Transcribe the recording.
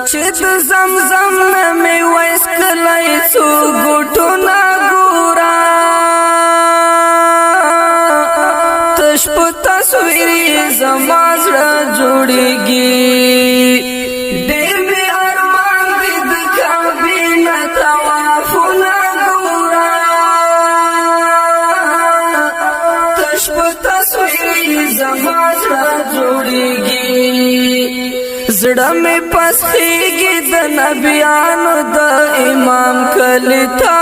چې د زمزم نه مې ویس کلی څو ګوټونه ګورا تش په تصویر زما زړه جوړیږي ډېر مې ارمان دي د کعبې نه طوافونه ګورا تش په تصویر زما زړه جوړیږي زړه مې پسخېږي د نبیانو د امام کلی ته